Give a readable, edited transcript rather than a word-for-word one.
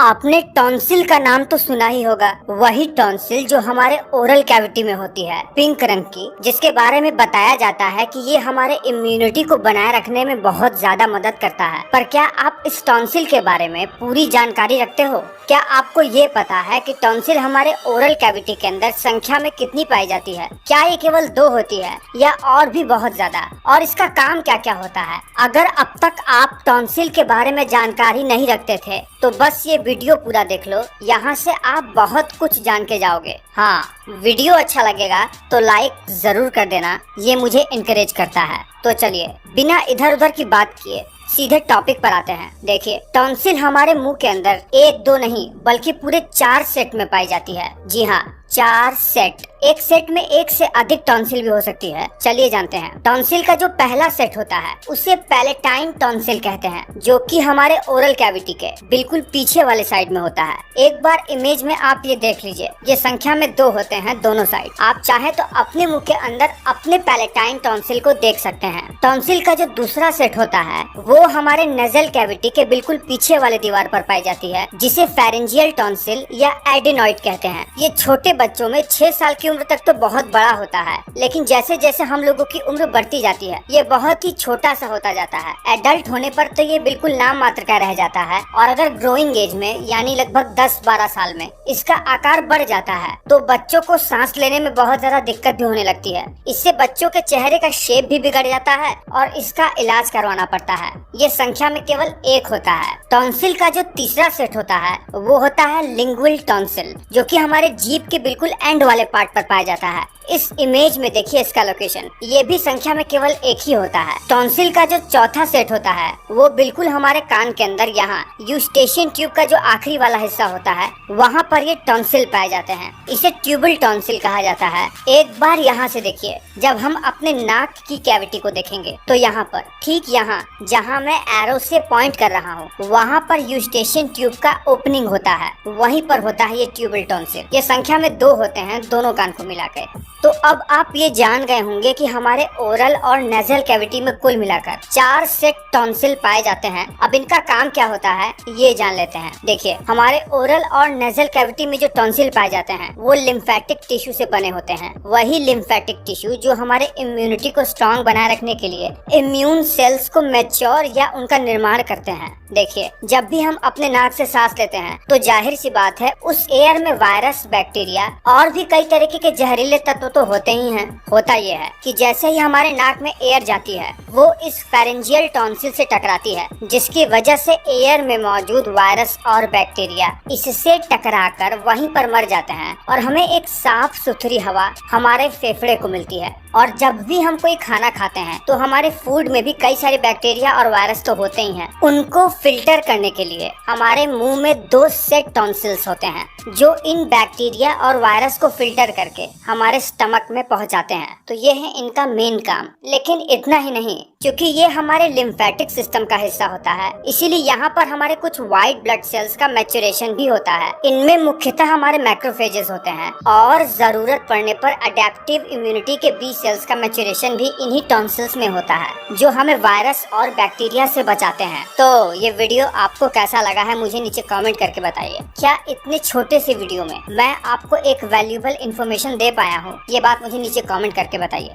आपने टॉन्सिल का नाम तो सुना ही होगा। वही टॉन्सिल जो हमारे ओरल कैविटी में होती है, पिंक रंग की, जिसके बारे में बताया जाता है कि ये हमारे इम्यूनिटी को बनाए रखने में बहुत ज्यादा मदद करता है। पर क्या आप इस टॉन्सिल के बारे में पूरी जानकारी रखते हो? क्या आपको ये पता है कि टॉन्सिल हमारे ओरल कैविटी के अंदर संख्या में कितनी पाई जाती है? क्या ये केवल 2 होती है या और भी बहुत ज्यादा? और इसका काम क्या क्या होता है? अगर अब तक आप टॉन्सिल के बारे में जानकारी नहीं रखते थे तो बस ये वीडियो पूरा देख लो, यहाँ से आप बहुत कुछ जान के जाओगे। हाँ, वीडियो अच्छा लगेगा तो लाइक जरूर कर देना, ये मुझे इनकरेज करता है। तो चलिए बिना इधर उधर की बात किए सीधे टॉपिक पर आते हैं। देखिए, टॉन्सिल हमारे मुंह के अंदर 1-2 नहीं बल्कि पूरे 4 सेट में पाई जाती है। जी हाँ, 4 सेट। एक सेट में एक से अधिक टॉन्सिल भी हो सकती है। चलिए जानते हैं। टॉन्सिल का जो पहला सेट होता है उसे पैलेटाइन टॉन्सिल कहते हैं, जो कि हमारे ओरल कैविटी के बिल्कुल पीछे वाले साइड में होता है। एक बार इमेज में आप ये देख लीजिए, ये संख्या में 2 होते हैं दोनों साइड। आप चाहे तो अपने मुंह के अंदर अपने पैलेटाइन टॉन्सिल को देख सकते हैं। टॉन्सिल का जो दूसरा सेट होता है वो हमारे नेजल कैविटी के बिल्कुल पीछे वाले दीवार पर पाई जाती है, जिसे फेरेंजियल टॉन्सिल या एडेनॉइड कहते हैं। ये छोटे बच्चों में 6 साल की उम्र तक तो बहुत बड़ा होता है, लेकिन जैसे जैसे हम लोगों की उम्र बढ़ती जाती है ये बहुत ही छोटा सा होता जाता है। एडल्ट होने पर तो ये बिल्कुल नाम मात्र का रह जाता है, और अगर ग्रोइंग एज में यानी लगभग 10-12 साल में इसका आकार बढ़ जाता है तो बच्चों को सांस लेने में बहुत ज्यादा दिक्कत भी होने लगती है। इससे बच्चों के चेहरे का शेप भी बिगड़ जाता है और इसका इलाज करवाना पड़ता है। ये संख्या में केवल 1 होता है। टॉन्सिल का जो तीसरा सेट होता है वो होता है लिंगुअल टॉन्सिल, जो कि हमारे जीभ के बिल्कुल एंड वाले पार्ट पर पाया जाता है। इस इमेज में देखिए इसका लोकेशन, ये भी संख्या में केवल 1 ही होता है। टॉन्सिल का जो चौथा सेट होता है वो बिल्कुल हमारे कान के अंदर, यहाँ यूस्टेशियन ट्यूब का जो आखिरी वाला हिस्सा होता है वहाँ पर ये टॉन्सिल पाए जाते हैं। इसे ट्यूबल टॉन्सिल कहा जाता है। एक बार यहाँ से देखिए, जब हम अपने नाक की कैविटी को देखेंगे तो यहाँ पर, ठीक यहाँ जहाँ मैं एरो से पॉइंट कर रहा हूँ, वहाँ पर यूस्टेशियन ट्यूब का ओपनिंग होता है, वहीं पर होता है ये ट्यूबल टॉन्सिल। ये संख्या में 2 होते हैं दोनों कान को मिलाकर। तो अब आप ये जान गए होंगे कि हमारे ओरल और नेजल कैविटी में कुल मिलाकर 4 सेट टॉन्सिल पाए जाते हैं। अब इनका काम क्या होता है ये जान लेते हैं। देखिए, हमारे ओरल और नेजल कैविटी में जो टॉन्सिल पाए जाते हैं वो लिम्फेटिक टिश्यू से बने होते हैं। वही लिम्फेटिक टिश्यू जो हमारे इम्यूनिटी को स्ट्रॉन्ग बनाए रखने के लिए इम्यून सेल्स को मैच्योर या उनका निर्माण करते हैं। देखिए, जब भी हम अपने नाक से सांस लेते हैं तो जाहिर सी बात है उस एयर में वायरस, बैक्टीरिया और भी कई तरीके के जहरीले तत्व तो होते ही हैं। होता ये है कि जैसे ही हमारे नाक में एयर जाती है वो इस फेरेंजियल टॉन्सिल से टकराती है, जिसकी वजह से एयर में मौजूद वायरस और बैक्टीरिया इससे टकराकर वहीं पर मर जाते हैं और हमें एक साफ सुथरी हवा हमारे फेफड़े को मिलती है। और जब भी हम कोई खाना खाते हैं तो हमारे फूड में भी कई सारे बैक्टीरिया और वायरस तो होते ही हैं। उनको फिल्टर करने के लिए हमारे मुंह में 2 सेट टॉन्सिल्स होते हैं, जो इन बैक्टीरिया और वायरस को फिल्टर करके हमारे स्टमक में पहुंचाते हैं। तो ये है इनका मेन काम। लेकिन इतना ही नहीं, क्योंकि ये हमारे लिम्फेटिक सिस्टम का हिस्सा होता है, इसीलिए यहाँ पर हमारे कुछ व्हाइट ब्लड सेल्स का मैच्योरेशन भी होता है। इनमें मुख्यतः हमारे मैक्रोफेजेस होते हैं, और जरूरत पड़ने पर अडेप्टिव इम्यूनिटी के बी सेल्स का मैच्योरेशन भी इन्हीं टॉन्सिल्स में होता है, जो हमें वायरस और बैक्टीरिया से बचाते हैं। तो ये वीडियो आपको कैसा लगा है मुझे नीचे कमेंट करके बताइए। क्या इतने छोटे से वीडियो में मैं आपको एक वैल्यूएबल इन्फॉर्मेशन दे पाया हूँ? ये बात मुझे नीचे कमेंट करके बताइए।